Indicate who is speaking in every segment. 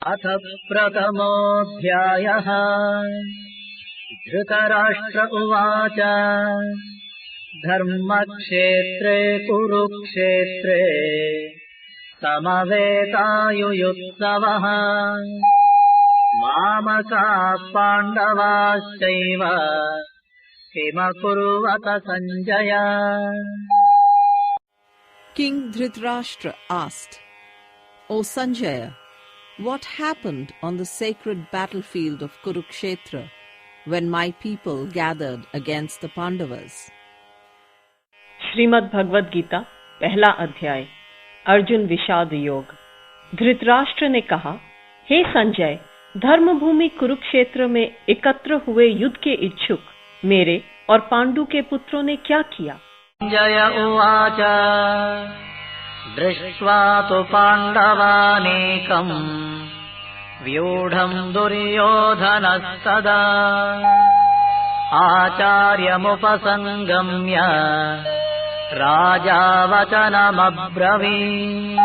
Speaker 1: अथ प्रथमोऽध्यायः। धृतराष्ट्र उवाच धर्मक्षेत्रे कुरुक्षेत्रे समवेतायुयुत्सवः मामकाः पाण्डवाश्चैव किमकुर्वत Sanjay?
Speaker 2: King Dhritarashtra asked, O Sanjaya, what happened on the sacred battlefield of Kurukshetra when my people gathered against the Pandavas?
Speaker 3: Shrimad Bhagavad Gita पहला अध्याय अर्जुन विषाद योग। धृतराष्ट्र ने कहा, हे संजय, धर्मभूमि कुरुक्षेत्र में एकत्र हुए युद्ध के इच्छुक मेरे और पांडु के पुत्रों ने क्या किया?
Speaker 1: संजय उवाच दृष्ट्वा तु पाण्डवानेकम् व्यूढम् दुर्योधनस्तदा आचार्यमुपसंगम्य राजा वचनमब्रवीत्।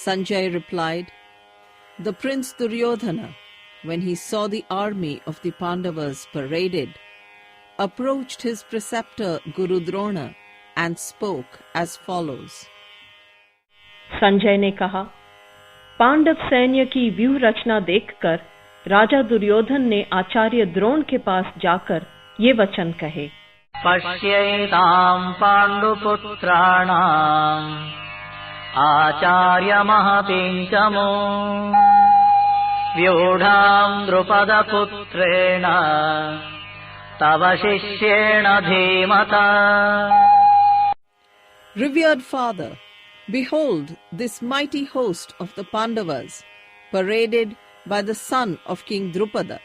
Speaker 2: Sanjay replied, the prince Duryodhana, when he saw the army of the Pandavas paraded, approached his preceptor Guru Drona and spoke as follows.
Speaker 3: Sanjay ने कहा, पांडव सैन्य की व्यूह रचना देखकर राजा दुर्योधन ने आचार्य द्रोण के पास जाकर ये वचन कहे।
Speaker 1: पश्येताम् पाण्डुपुत्राणाम् आचार्य महतीम् च मो व्यूढाम् द्रुपदपुत्रेण तव शिष्येण धीमता।
Speaker 2: Revered father, behold this mighty host of the Pandavas, paraded by the son of King Drupada,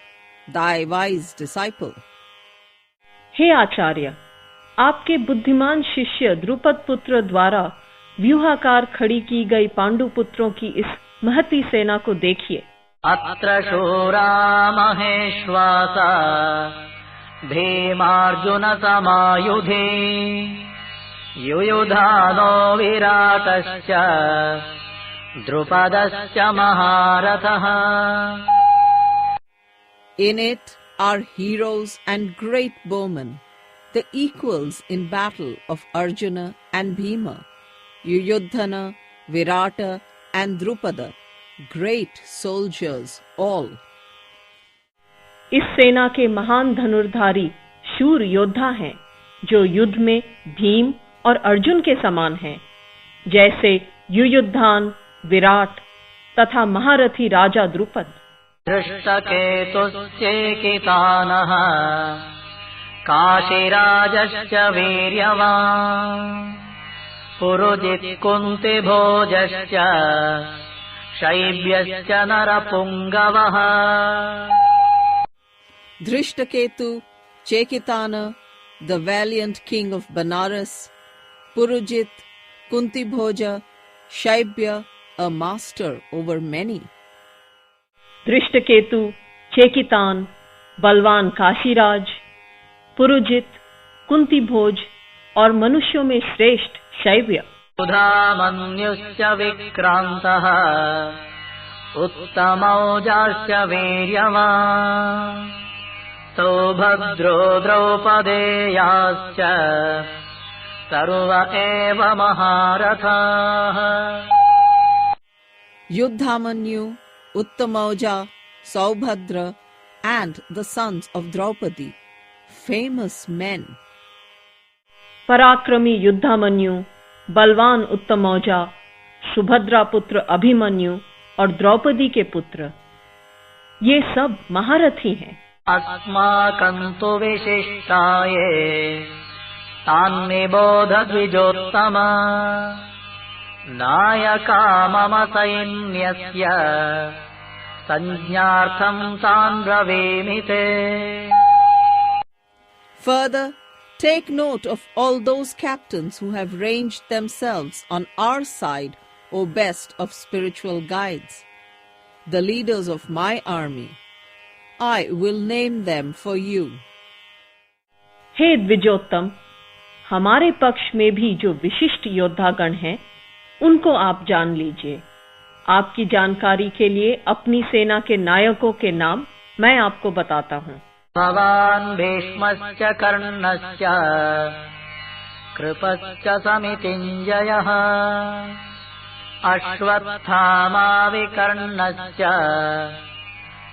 Speaker 2: thy wise disciple.
Speaker 3: हे आचार्य, आपके बुद्धिमान शिष्य द्रुपद पुत्र द्वारा व्यूहाकार खड़ी की गई पांडु पुत्रों की इस महती सेना को देखिए।
Speaker 1: अत्र शूरा महेश्वासा Bhimarjun समायुधे युयुधानो विराटश्च द्रुपदश्च महारथः।
Speaker 2: In it are heroes and great bowmen, the equals in battle of Arjuna and Bhima, Yuyudhana, Virata and Drupada, great soldiers all.
Speaker 3: इस सेना के महान धनुर्धारी शूर योद्धा हैं, जो युद्ध में भीम और अर्जुन के समान हैं, जैसे युयुधान, विराट तथा महारथी राजा द्रुपद।
Speaker 1: धृष्टकेतुश्चेकितानः काशीराजश्च वीर्यवान् Purujit कुन्तिभोजश्च शैब्यश्च नरपुङ्गवः।
Speaker 2: Drishtaketu, Chekitana, the valiant king of Banaras, Purujit, Kuntibhoja, Shaibya, a master over many.
Speaker 3: Dhrishtaketu, Chekitan, बलवान काशीराज, पुरुजित, कुंतीभोज और मनुष्यों में श्रेष्ठ शैव्य।
Speaker 1: सुधामन्युश्च विक्रान्तः उत्तमौजाश्च वीर्यवान् सौभद्रो द्रौपदेयाश्च सर्व एव महारथाः।
Speaker 2: Yuddhamanyu, Uttamauja, Saubhadra and the sons of Draupadi, famous men.
Speaker 3: पराक्रमी युद्धामन्यु, बलवान उत्तमौजा, सुभद्रा पुत्र अभिमन्यु और द्रौपदी के पुत्र, ये सब महारथी हैं।
Speaker 1: अस्माकं तु विशिष्टाये तान्निबोध द्विजोत्तम नायका मम सैन्यस्य संज्ञार्थं तान् ब्रवीमि ते।
Speaker 2: Further, take note of all those captains who have ranged themselves on our side, O best of spiritual guides, the leaders of my army. I will name them for you.
Speaker 3: हे द्विजोत्तम, हमारे पक्ष में भी जो विशिष्ट योद्धागण हैं, उनको आप जान लीजिए। आपकी जानकारी के लिए अपनी सेना के नायकों के नाम मैं आपको बताता हूँ।
Speaker 1: भवान् भीष्मश्च कर्णश्च कृपश्च समितिञ्जयः अश्वत्थामा विकर्णश्च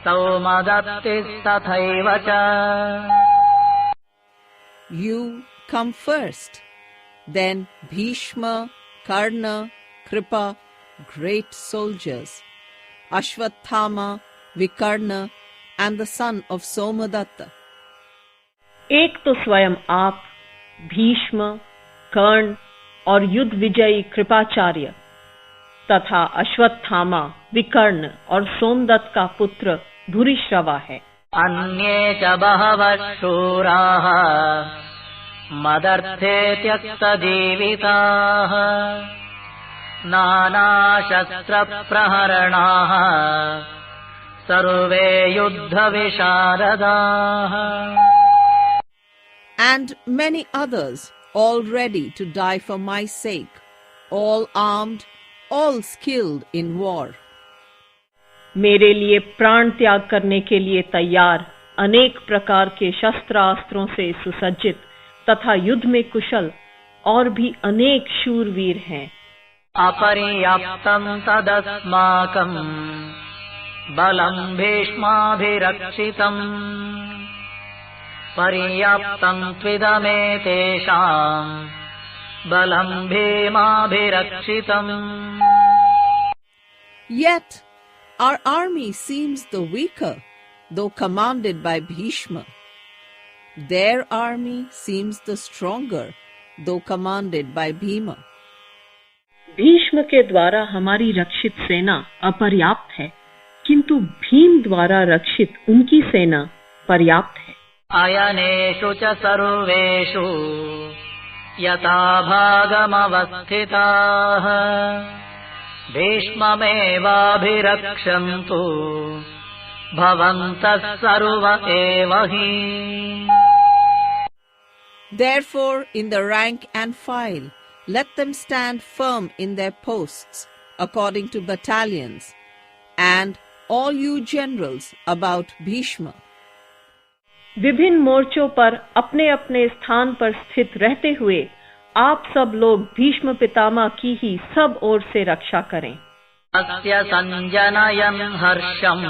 Speaker 1: सौमदत्तिस्तथैव च।
Speaker 2: You come first, then Bhishma, Karna, Kripa, great soldiers, Ashwathama, Vikarna, and the son of Somadatta.
Speaker 3: एक तो स्वयं आप, भीष्म, कर्ण और युद्ध विजयी कृपाचार्य तथा अश्वत्थामा, विकर्ण और सोमदत्त का पुत्र भूरिश्रवा है।
Speaker 1: अन्ये च बहवः शूराः मदर्थे त्यक्तजीविताः नानाशस्त्रप्रहरणाः सर्वे युद्धविशारदाः।
Speaker 2: And many others, all ready to die for my sake, all armed, all skilled in war.
Speaker 3: मेरे लिए प्राण त्याग करने के लिए तैयार, अनेक प्रकार के शस्त्रास्त्रों से सुसज्जित तथा युद्ध में कुशल और भी अनेक शूरवीर हैं।
Speaker 1: अपर्याप्तं तदस्माकं बलं भीष्माभिरक्षितम् पर्याप्तं त्विदमेतेषां बलं भीमाभिरक्षितम्।
Speaker 2: Yet our army seems the weaker, though commanded by Bhishma. Their army seems the stronger, though commanded by Bhima.
Speaker 3: Bhishma के द्वारा हमारी रक्षित सेना अपर्याप्त है, किंतु भीम द्वारा रक्षित उनकी सेना पर्याप्त है।
Speaker 1: अयनेषु च सर्वेषु यथा भागमवस्थिताः भीष्ममेवाभिरक्षन्तु भवन्तः सर्व एव हि।
Speaker 2: Therefore, in the rank and file, let them stand firm in their posts, according to battalions, and all you generals about Bhishma.
Speaker 3: विभिन्न मोर्चों पर अपने अपने स्थान पर स्थित रहते हुए आप सब लोग भीष्म पितामह की ही सब ओर से रक्षा करें।
Speaker 1: अस्य संजनयन् हर्षम्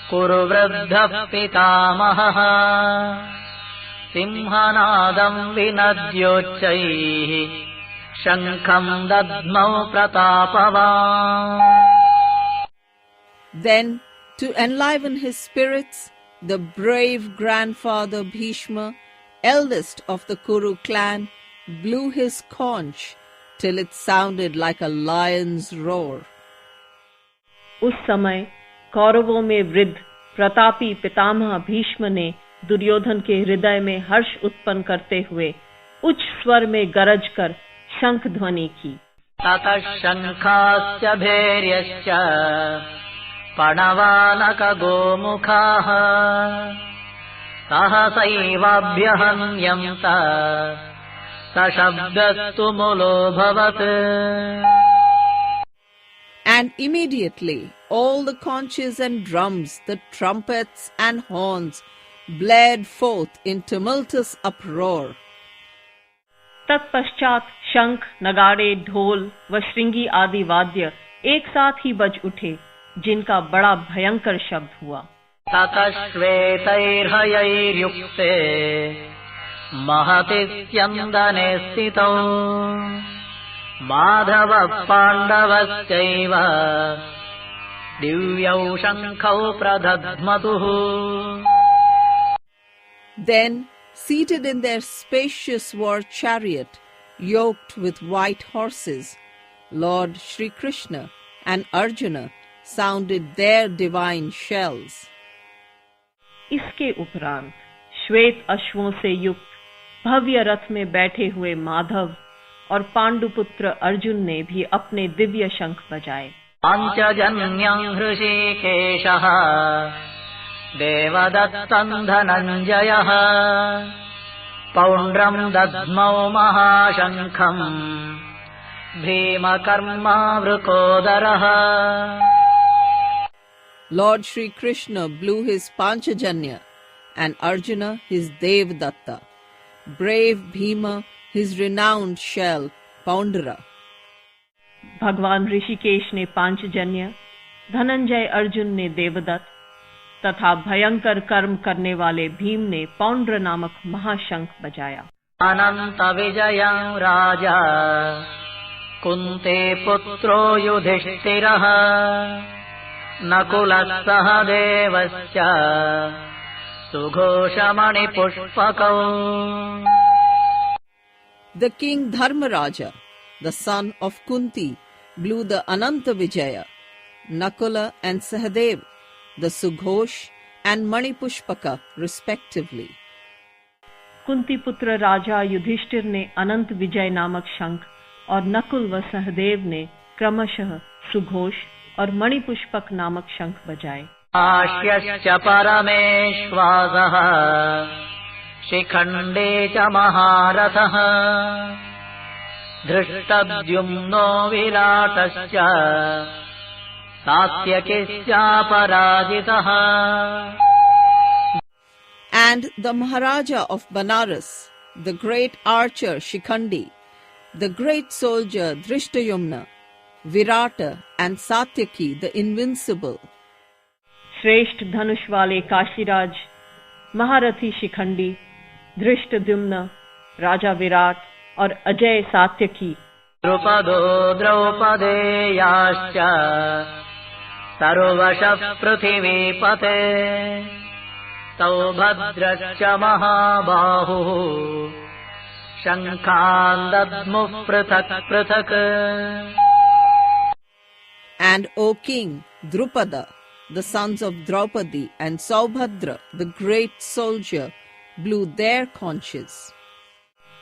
Speaker 1: कुरु वृद्धः पितामहः सिंहनादं विनद्योच्चैः शङ्खं दद्मौ प्रतापवान्।
Speaker 2: Then, to enliven his spirits, the brave grandfather Bhishma, eldest of the Kuru clan, blew his conch till it sounded like a lion's roar.
Speaker 3: उस समय कौरवों में वृद्ध प्रतापी पितामह भीष्म ने दुर्योधन के हृदय में हर्ष उत्पन्न करते हुए उच्च स्वर में गरज कर शंख ध्वनि की।
Speaker 1: ततः शङ्खाश्च भैर्यश्च पणवानक गोमुखाः सहसैवाभ्यहन्यन्त सशब्दस्तु मुलोऽभवत्।
Speaker 2: And immediately all the conches and drums, the trumpets and horns blared forth in tumultuous uproar.
Speaker 3: तत्पश्चात शंख, नगाड़े, ढोल व श्रृंगी आदि वाद्य एक साथ ही बज उठे, जिनका बड़ा भयंकर शब्द हुआ।
Speaker 1: ततः श्वेतैर्हयैर्युक्ते महति स्यन्दने स्थितौ माधवः पाण्डवश्चैव दिव्यौ शङ्खौ प्रदध्मतुः।
Speaker 2: Then, seated in their spacious war chariot, yoked with white horses, Lord Shri Krishna and Arjuna sounded their divine shells.
Speaker 3: इसके उपरांत श्वेत अश्वों से युक्त भव्य रथ में बैठे हुए माधव और पांडुपुत्र अर्जुन ने भी अपने दिव्य शंख बजाए।
Speaker 1: पाञ्चजन्यं हृषीकेशः देवदत्तं धनञ्जयः पौण्ड्रं दद्मौ महाशङ्खम् भीमकर्मावृकोदरः
Speaker 2: Lord Shri Krishna blew his Panchajanya and Arjuna his Devdatta. Brave Bhima his renowned shell Poundara.
Speaker 3: भगवान ऋषिकेश ने पांचजन्य, धनंजय अर्जुन ने देवदत्त तथा भयंकर कर्म करने वाले भीम ने पौंड्र नामक महाशंख बजाया।
Speaker 1: अनंत विजयं राजा कुंते पुत्रो युधिष्ठिरः नकुलः सह देवश्च सुघोषमणिपुष्पकौ।
Speaker 2: The king Dharmaraja, the son of Kunti, blew the Ananta Vijaya. Nakula and Sahadev, the Sughosh and Manipushpaka respectively.
Speaker 3: Kunti पुत्र राजा युधिष्ठिर ने अनंत विजय नामक शंख और नकुल व सहदेव ने क्रमशः सुघोष और मणिपुष्पक नामक शंख बजाए।
Speaker 1: आश्यश्च परमेश्वासः शिखण्डे च महारथः धृष्टद्युम्नो विराटश्च सात्यकिश्चापराजितः।
Speaker 2: And the Maharaja of Banaras, the great archer Shikhandi, the great soldier Drishtayumna, Virata and Satyaki the invincible.
Speaker 3: श्रेष्ठ धनुष वाले काशीराज, महारथी शिखंडी, धृष्टद्युम्न, राजा विराट और अजय सात्यकी।
Speaker 1: द्रुपदो द्रौपदेयाश्च सर्वशः पृथिवीपते सौभद्रश्च महाबाहुः शङ्खान् दद्मुः पृथक् पृथक्।
Speaker 2: And O King Drupada, the sons of Draupadi and Saubhadra, the great soldier, blew their conches.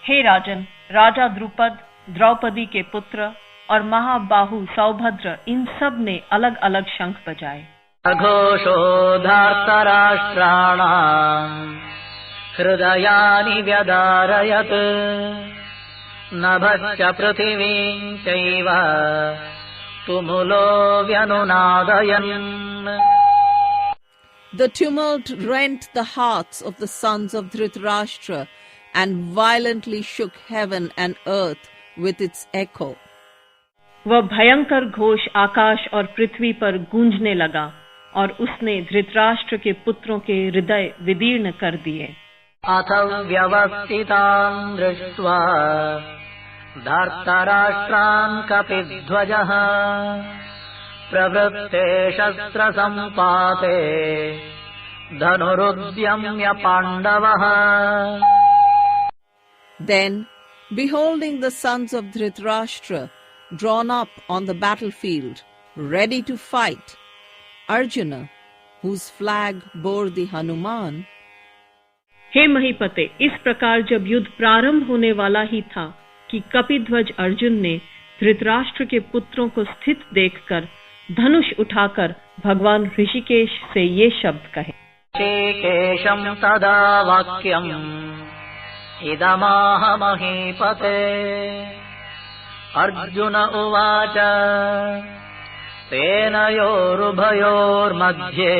Speaker 3: हे राजन, राजा द्रुपद, द्रौपदी के पुत्र और महाबाहु सौभद्र, इन सब ने अलग अलग शंख बजाए।
Speaker 1: अघोषो धार्तराष्ट्राणाम् हृदयानि व्यदारयत् नभश्च पृथिवीं चैव तुमुलो व्यनुनादयन्।
Speaker 2: The tumult rent the hearts of the sons of Dhritarashtra and violently shook heaven and earth with its echo.
Speaker 3: वह भयंकर घोष आकाश और पृथ्वी पर गूंजने लगा और उसने धृतराष्ट्र के पुत्रों के हृदय विदीर्ण कर दिए।
Speaker 1: अथ व्यवस्थितान् दृष्ट्वा धार्तराष्ट्रान् कपिध्वजः प्रवृत्ते शस्त्रसम्पाते धनुरुद्यम्य पाण्डवः।
Speaker 2: Then, beholding the sons of Dhritarashtra drawn up on the battlefield, ready to fight, Arjuna, whose flag bore the Hanuman,
Speaker 3: हे महीपते, इस प्रकार जब युद्ध प्रारंभ होने वाला ही था कि कपिध्वज अर्जुन ने धृतराष्ट्र के पुत्रों को स्थित देखकर धनुष उठाकर भगवान ऋषिकेश से ये शब्द कहे।
Speaker 1: ऋषिकेशं तदा वाक्यम् इदमाह महीपते अर्जुन उवाच सेनयोरुभयोर्मध्ये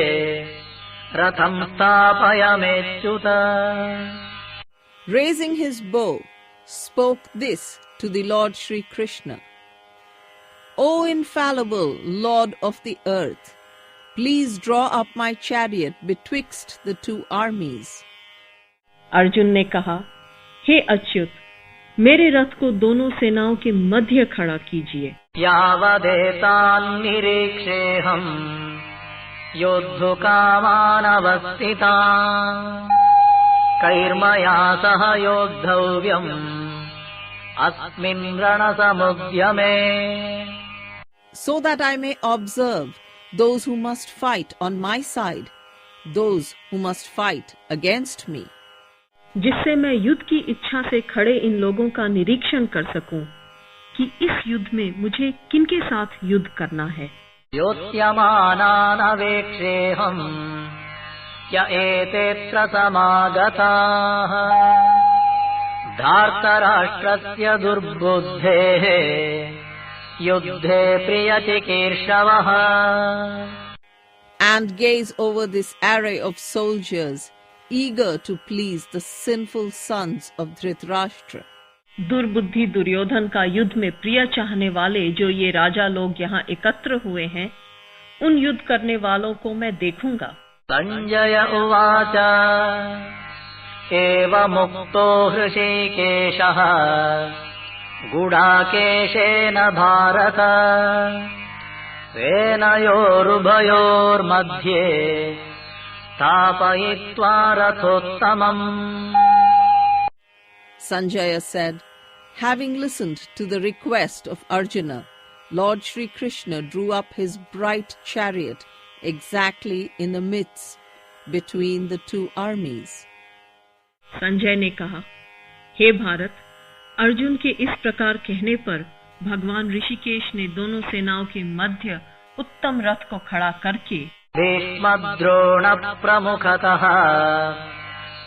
Speaker 1: रथं स्थापयामेच्युत।
Speaker 2: raising his bow, spoke this to the Lord Shri Krishna. O infallible Lord of the earth, please draw up my chariot betwixt the two armies.
Speaker 3: Arjun ने कहा, हे अच्युत, मेरे रथ को दोनों सेनाओं के मध्य खड़ा कीजिए।
Speaker 1: यावदेतान् निरीक्षेऽहम् योद्धुकामानवस्थितान् कैर्मया सह योद्धव्यम् अस्मिन् रणसमुद्यमे।
Speaker 2: So that I may observe those who must fight on my side, those who must fight against me.
Speaker 3: जिससे मैं युद्ध की इच्छा से खड़े इन लोगों का निरीक्षण कर सकूं कि इस युद्ध में मुझे किनके साथ युद्ध करना है।
Speaker 1: योत्स्यमानानवेक्षेऽहम् य एतेऽत्र समागताः धार्तराष्ट्रस्य दुर्बुद्धेः युद्धे प्रियचिकीर्षवः
Speaker 2: and gaze over this array of soldiers eager to please the sinful sons of Dhritarashtra.
Speaker 3: दुर्बुद्धि Duryodhan का युद्ध में प्रिय चाहने वाले जो ये राजा लोग यहाँ एकत्र हुए हैं, उन युद्ध करने वालों को मैं देखूंगा।
Speaker 1: संजय उवाच एवमुक्तो हृषीकेशः गुडाकेशेन भारत सेनयोरुभयोर्मध्ये स्थापयित्वा रथोत्तमम्.
Speaker 2: Sanjaya said, having listened to the request of Arjuna, Lord Shri Krishna drew up his bright chariot exactly in the midst between the two armies.
Speaker 3: Sanjay ने कहा, हे भारत, अर्जुन के इस प्रकार कहने पर भगवान ऋषिकेश ने दोनों सेनाओं के मध्य उत्तम रथ को खड़ा करके
Speaker 1: भीष्मद्रोण प्रमुखतः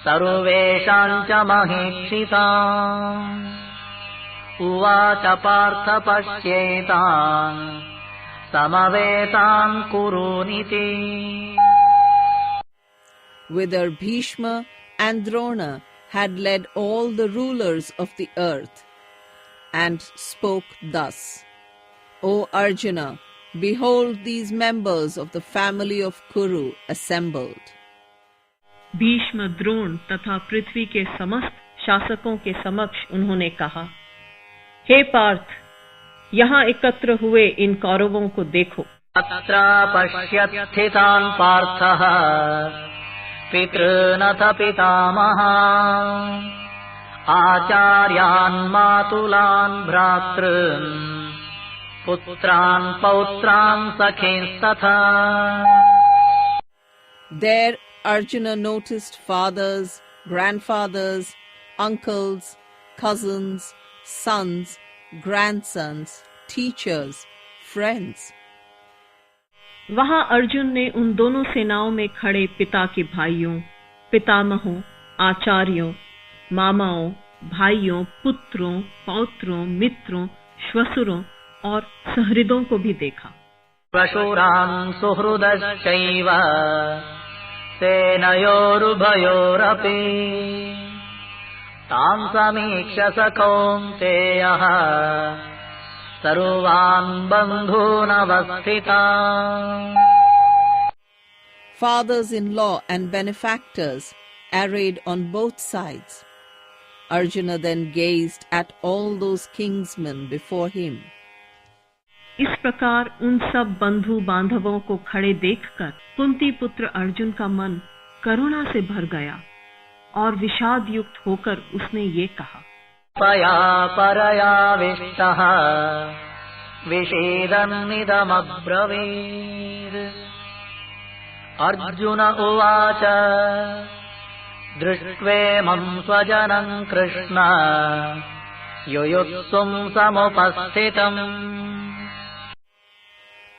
Speaker 1: सर्वेषां च महीक्षितान् उवाच Partha पश्येतान् समवेतान् कुरूनिति.
Speaker 2: Whither Bhishma and Drona had led all the rulers of the earth, and spoke thus, O Arjuna, behold these members of the family of Kuru assembled.
Speaker 3: Bhishma, Drona तथा पृथ्वी के समस्त शासकों के समक्ष उन्होंने कहा, हे पार्थ, यहाँ एकत्र हुए इन कौरवों को देखो.
Speaker 1: अत्र पश्यत् स्थितान् पार्थः पितॄनथ पितामहान् आचार्यान् मातुलान् भ्रातॄन् पुत्रान् पौत्रान् सखींस्तथा.
Speaker 2: There Arjuna noticed fathers, grandfathers, uncles, cousins, sons, grandsons, teachers, friends.
Speaker 3: वहां अर्जुन ने उन दोनों सेनाओं में खड़े पिता के भाइयों, पितामहों, आचार्यों, मामाओं, भाइयों, पुत्रों, पौत्रों, मित्रों, श्वसुरों और सहृदों को भी देखा.
Speaker 1: प्रशुरान् सुहृदश्चैव सेनयोरुभयोरपि तां समीक्ष स कौन्तेयः सर्वान् बन्धूनवस्थितान्.
Speaker 2: Fathers-in-law and benefactors arrayed on both sides. Arjuna then gazed at all those kingsmen before him.
Speaker 3: इस प्रकार उन सब बंधु बांधवों को खड़े देखकर कुंती पुत्र अर्जुन का मन करुणा से भर गया और विषाद युक्त होकर उसने ये कहा,
Speaker 1: पया परयाविष्टः विषीदन्निदमब्रवीत्. अर्जुन उवाच दृष्ट्वेमं स्वजनं Krishna युयुत्सुं समुपस्थितम्.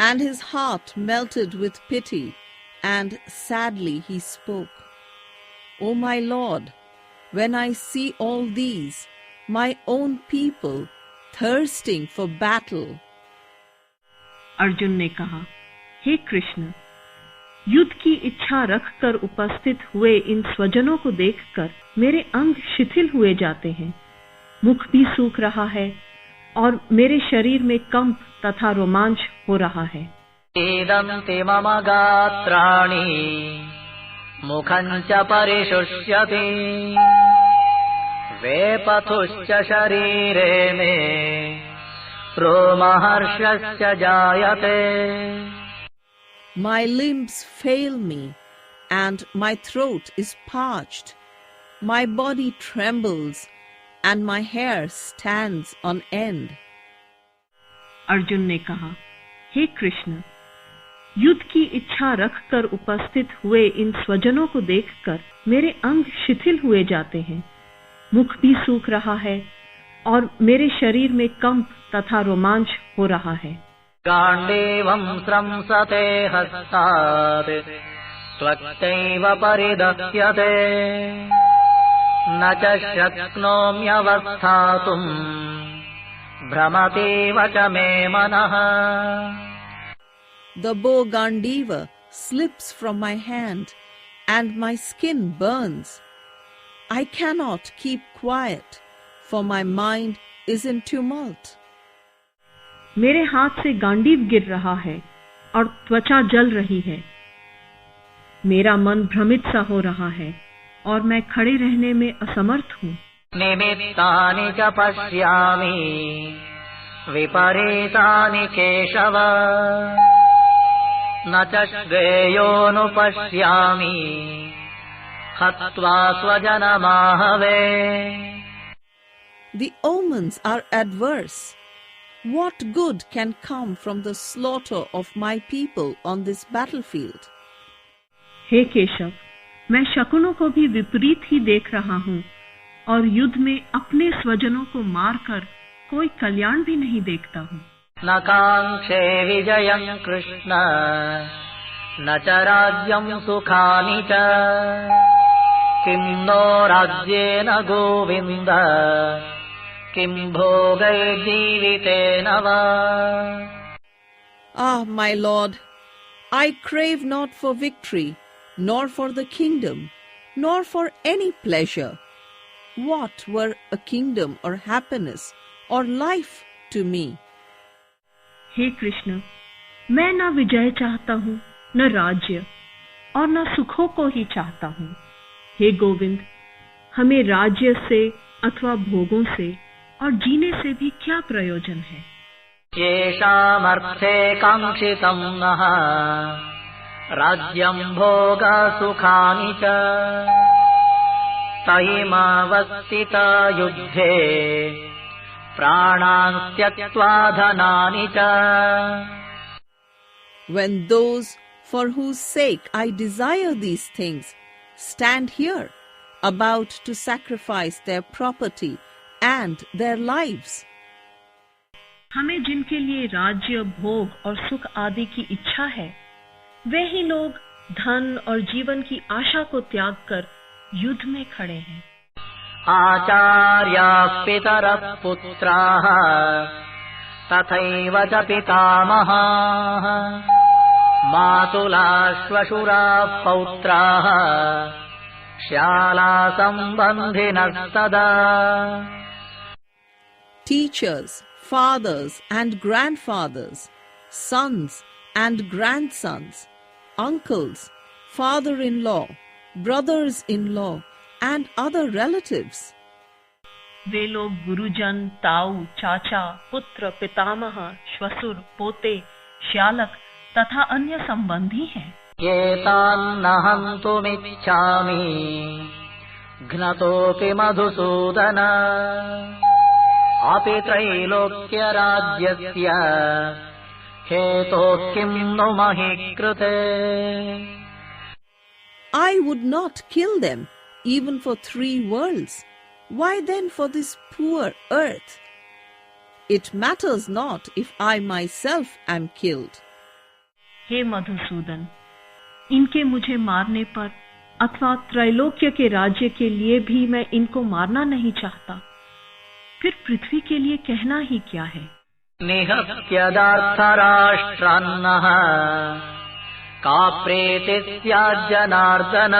Speaker 2: And his heart melted with pity, and sadly he spoke, O my Lord, when I see all these, my own people, thirsting for battle.
Speaker 3: Arjun ने कहा, हे कृष्ण, युद्ध की इच्छा रखकर उपस्थित हुए इन स्वजनों को देखकर मेरे अंग शिथिल हुए जाते हैं, मुख भी सूख रहा है और मेरे शरीर में कंप तथा रोमांच हो रहा है.
Speaker 1: सीदन्ति मम गात्राणि मुखं च परिशुष्यति वेपथुश्च शरीरे मे रोमहर्षश्च जायते.
Speaker 2: My limbs fail me, and my throat is parched. My body trembles, and my hair stands on end.
Speaker 3: Arjun ने कहा, हे कृष्ण, युद्ध की इच्छा रखकर उपस्थित हुए इन स्वजनों को देखकर मेरे अंग शिथिल हुए जाते हैं, मुख भी सूख रहा है और मेरे शरीर में कंप तथा रोमांच हो रहा है.
Speaker 1: गाण्डीवं स्रंसते हस्तात् त्वक्तैव परिदह्यते न च शक्नोम्यवस्थातुम् भ्रमतीव च मे मनः।
Speaker 2: The bow Gandiva slips from my hand and my skin burns. I cannot keep quiet, for my mind is in tumult.
Speaker 3: मेरे हाथ से गांडीव गिर रहा है और त्वचा जल रही है। मेरा मन भ्रमित सा हो रहा है और मैं खड़े रहने में असमर्थ हूँ।
Speaker 1: निमित्तानि च पश्यामि विपरीतानि केशव, न च श्रेयोनुपश्यामि हत्वा स्वजनमाहवे।
Speaker 2: The omens are adverse. What good can come from the slaughter of my people on this battlefield?
Speaker 3: हे केशव, मैं शकुनों को भी विपरीत ही देख रहा हूँ और युद्ध में अपने स्वजनों को मारकर कोई कल्याण भी नहीं देखता हूँ।
Speaker 1: न कांक्षे विजयं कृष्ण न च राज्यं सुखानि च, किं नो राज्येन गोविन्द किं भोगैर्जीवितेन वा।
Speaker 2: Ah, my Lord, I crave not for victory, nor for the kingdom, nor for any pleasure. What were a kingdom or happiness or life to me?
Speaker 3: हे कृष्ण, मैं न विजय चाहता हूँ, न राज्य और न सुखों को ही चाहता हूँ। हे गोविंद, हमें राज्य से अथवा भोगों से और जीने से भी क्या प्रयोजन है।
Speaker 1: येषामर्थे काङ्क्षितं नः राज्यं भोगसुखानि च, तैमावस्थिता युद्धे प्राणान् त्यक्त्वा धनानि च।
Speaker 2: When those for whose sake I desire these things stand here, about to sacrifice their property and their lives.
Speaker 3: हमें जिनके लिए राज्य, भोग और सुख आदि की इच्छा है, वे ही लोग धन और जीवन की आशा को त्याग कर युद्ध में खड़े हैं।
Speaker 1: आचार्याः पितरः पुत्राः तथैव च पितामहाः मातुलाः श्वशुराः पौत्राः श्याला सम्बन्धिनः सदा।
Speaker 2: Teachers, fathers and grandfathers, sons and grandsons, uncles, father-in-law, brothers-in-law and other relatives.
Speaker 3: वे लोग गुरुजन, ताऊ, चाचा, पुत्र, पितामह, श्वशुर, पोते, श्यालक तथा अन्य संबंधी हैं।
Speaker 1: एतान्नहं तुमिच्छामि घ्नतोऽपि मधुसूदन अपि त्रैलोक्यराज्यस्य हेतोः किं नु महि कृते।
Speaker 2: I would not kill them even for 3 worlds. Why then for this poor earth? It matters not if I myself am killed.
Speaker 3: हे मधुसूदन, इनके मुझे मारने पर अथवा त्रैलोक्य के राज्य के लिए भी मैं इनको मारना नहीं चाहता। फिर पृथ्वी के लिए कहना ही क्या है।
Speaker 1: निहत्यदार्थराष्ट्रान्नः का प्रीतिः स्यात् Janardan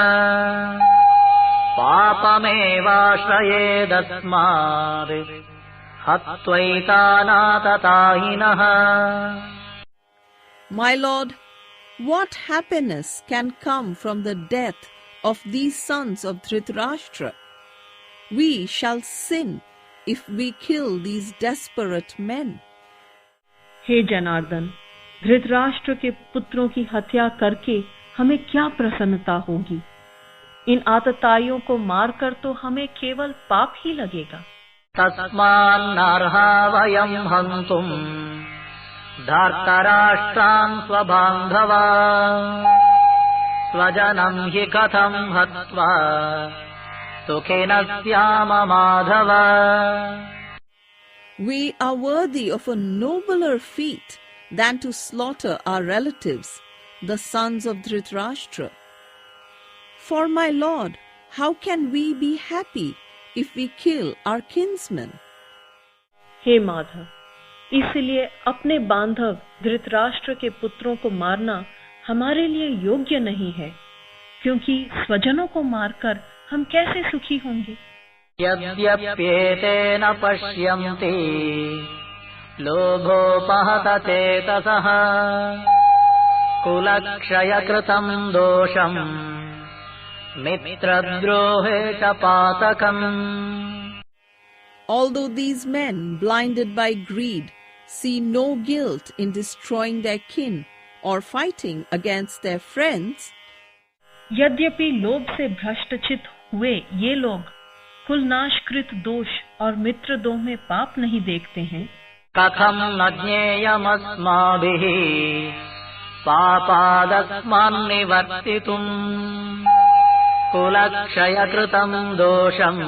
Speaker 1: पापमेवाश्रयेदस्माद् हत्वैतानाततायिनः।
Speaker 2: My Lord, what happiness can come from the death of these sons of Dhritarashtra? We shall sin if we kill these desperate men.
Speaker 3: हे जनार्दन, धृतराष्ट्र के पुत्रों की हत्या करके हमें क्या प्रसन्नता होगी। इन आतताइयों को मारकर तो हमें केवल पाप ही लगेगा।
Speaker 1: तस्मान्नर्हा वयं हन्तुम् धर्तराष्ट्रान् स्वबान्धवान् स्वजनं हि कथं हत्वा सुखिनः स्याम Madhav.
Speaker 2: We are worthy of a nobler feat than to slaughter our relatives, the sons of Dhritarashtra. For my Lord, how can we be happy if we kill our kinsmen?
Speaker 3: हे माधव, इसलिए अपने बांधव धृतराष्ट्र के पुत्रों को मारना हमारे लिए योग्य नहीं है, क्योंकि स्वजनों को मारकर हम कैसे सुखी होंगे।
Speaker 1: यद्यप्येतेन पश्यन्ति लोभोपहत चेतसः कुलक्षयकृतं दोषम् मित्रद्रोहे च पातकम्।
Speaker 2: Although these men, blinded by greed, see no guilt in destroying their kin or fighting against their friends,
Speaker 3: यद्यपि लोभ से भ्रष्टचित हुए ये लोग कुलनाशकृत दोष और मित्रद्रोह में पाप नहीं देखते हैं।
Speaker 1: कथं न ज्ञेयमस्माभिः पापादस्मान् निवर्तितुम् कुलक्षयकृतं दोषम्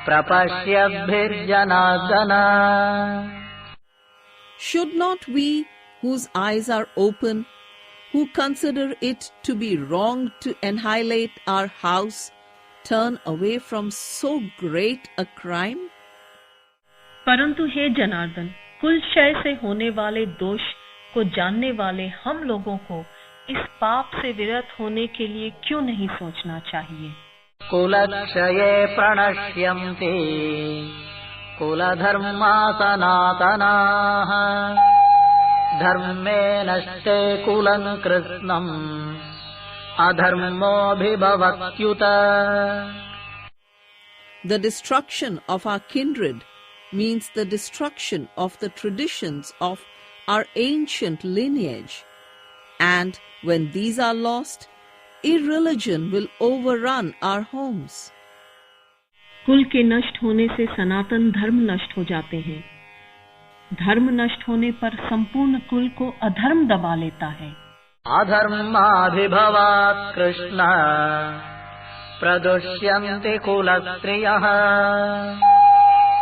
Speaker 1: प्रपश्यद्भिर्जनार्दन।
Speaker 2: should not we, whose eyes are open, who consider it to be wrong to annihilate our house, turn away from so great a crime?
Speaker 3: परंतु हे जनार्दन, कुल क्षय से होने वाले दोष को जानने वाले हम लोगों को इस पाप से विरत होने के लिए क्यों नहीं सोचना चाहिए।
Speaker 1: कुलक्षये प्रणश्यन्ति कुलधर्मा सनातनाः धर्मे नष्टे कुलं कृत्स्नम् अधर्मोऽभिभवत्युत।
Speaker 2: The destruction of our kindred means the destruction of the traditions of our ancient lineage, and when these are lost, irreligion will overrun our homes.
Speaker 3: कुल के नष्ट होने से सनातन धर्म नष्ट हो जाते हैं। धर्म नष्ट होने पर संपूर्ण कुल को अधर्म दबा लेता है।
Speaker 1: अधर्माभिभवात् कृष्ण प्रदुष्यन्ति कुलस्त्रियः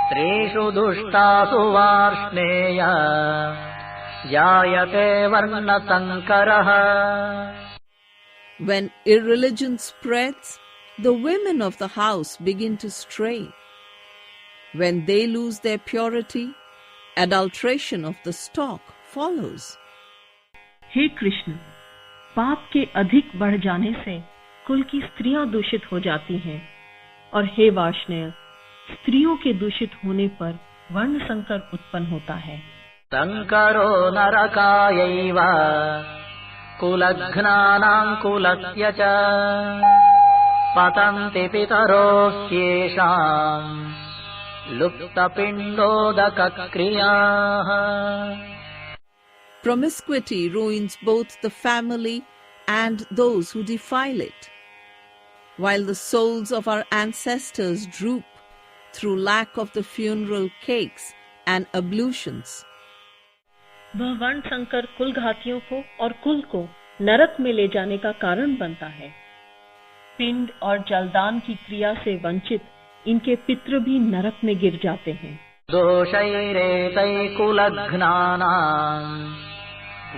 Speaker 1: स्त्रीषु दुष्टासु वार्ष्णेय जायते वर्णसंकरः।
Speaker 2: When irreligion spreads, the women of the house begin to stray. When they lose their purity, adulteration of the stock follows.
Speaker 3: हे कृष्ण, पाप के अधिक बढ़ जाने से कुल की स्त्रियां दूषित हो जाती हैं, और हे वार्ष्णेय, स्त्रियों के दूषित होने पर वर्ण संकर उत्पन्न होता है।
Speaker 1: संकरो नरकायैव कुलघ्नानां कुलस्य च पतन्ति पितरोऽस्येषां लुप्तपिण्डोदकक्रियाः।
Speaker 2: Promiscuity ruins both the family and those who defile it, while the souls of our ancestors droop through lack of the funeral cakes and ablutions.
Speaker 3: वह वर्ण संकर कुल घातियों को और कुल को नरक में ले जाने का कारण बनता है। पिंड और जलदान की क्रिया से वंचित इनके पितृ भी नरक में गिर जाते हैं।
Speaker 1: दोषैरेतै कुलघ्नानां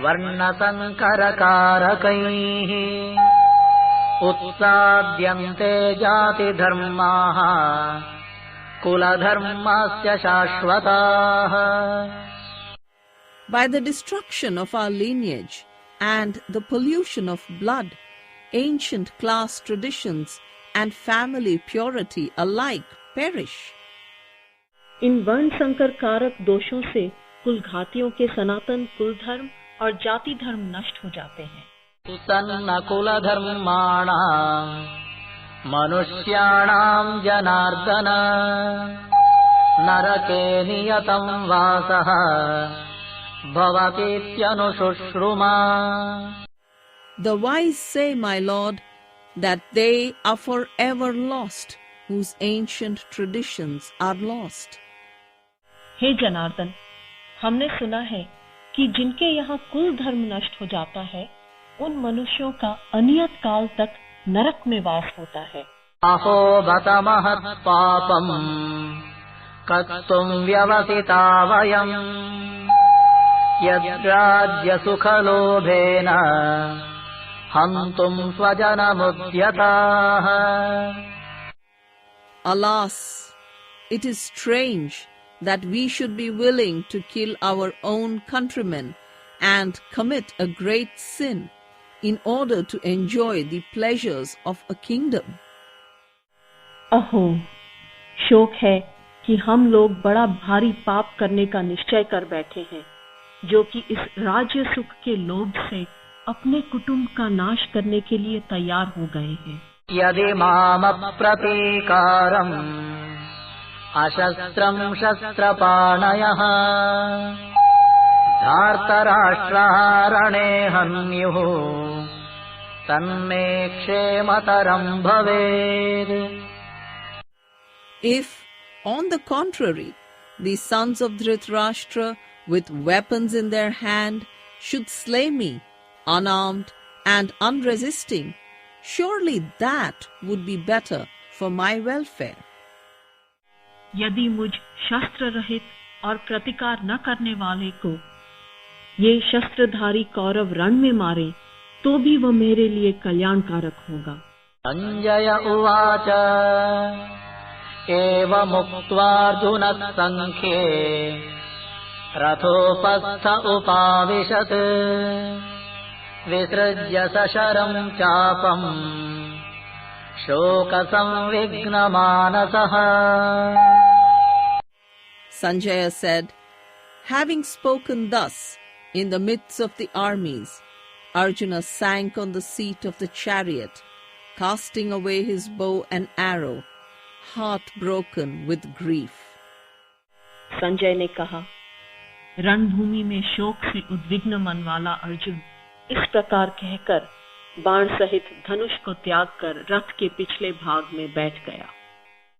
Speaker 1: वर्णसंकरकारकैः उत्साद्यन्ते जातिधर्माः कुलधर्मस्य शाश्वताः।
Speaker 2: By the destruction of our lineage and the pollution of blood, ancient class traditions and family purity alike perish.
Speaker 3: इन वर्ण संकर कारक दोषों से कुल घातियों के सनातन कुल धर्म और जाति धर्म नष्ट हो जाते हैं।
Speaker 1: सुसन्न कुलधर्माणां मनुष्याणां जनार्दन नरके नियतं वासः भवतीत्यनुशुश्रुमा।
Speaker 2: The wise say, my Lord, that they are forever lost whose ancient traditions are lost.
Speaker 3: हे जनार्दन, हमने सुना है कि जिनके यहाँ कुल धर्म नष्ट हो जाता है, उन मनुष्यों का अनियत काल तक नरक में वास होता है।
Speaker 1: अहो बत महत् पापम् कर्तुं व्यवसिता वयम् यद्राज्य सुखलोभेन हन्तुं स्वजनमुद्यताः।
Speaker 2: Alas, it is strange that we should be willing to kill our own countrymen and commit a great sin in order to enjoy the pleasures of a kingdom?
Speaker 3: अहो, शोक है कि हम लोग बड़ा भारी पाप करने का निश्चय कर बैठे हैं, जो कि इस राज्य सुख के लोभ से अपने कुटुंब का नाश करने के लिए तैयार हो गए हैं।
Speaker 1: यदि मामप्रतीकारम् अशस्त्रम् शस्त्रपाणयः धार्तराष्ट्रारणे हन्युः तन्मे क्षेमतरम् भवेत्।
Speaker 2: If, on the contrary, the sons of Dhritarashtra with weapons in their hand should slay me, unarmed and unresisting, surely that would be better for my welfare.
Speaker 3: यदि मुझ शस्त्र रहित और प्रतिकार न करने वाले को ये शस्त्रधारी कौरव रण में मारे तो भी वह मेरे लिए कल्याणकारक होगा।
Speaker 1: संजय उवाच एवमुक्त्वार्जुनः संख्ये रथोपस्थ उपाविशत् विसृज्य सशरम् चापम् शोकसंविघ्नमानसः।
Speaker 2: Sanjaya said, having spoken thus in the midst of the armies, Arjuna sank on the seat of the chariot, casting away his bow and arrow, heartbroken with grief.
Speaker 3: Sanjay ने कहा, रणभूमि में शोक से उद्विग्न मन वाला अर्जुन इस प्रकार कहकर बाण सहित धनुष को त्याग कर रथ के पिछले भाग में बैठ गया।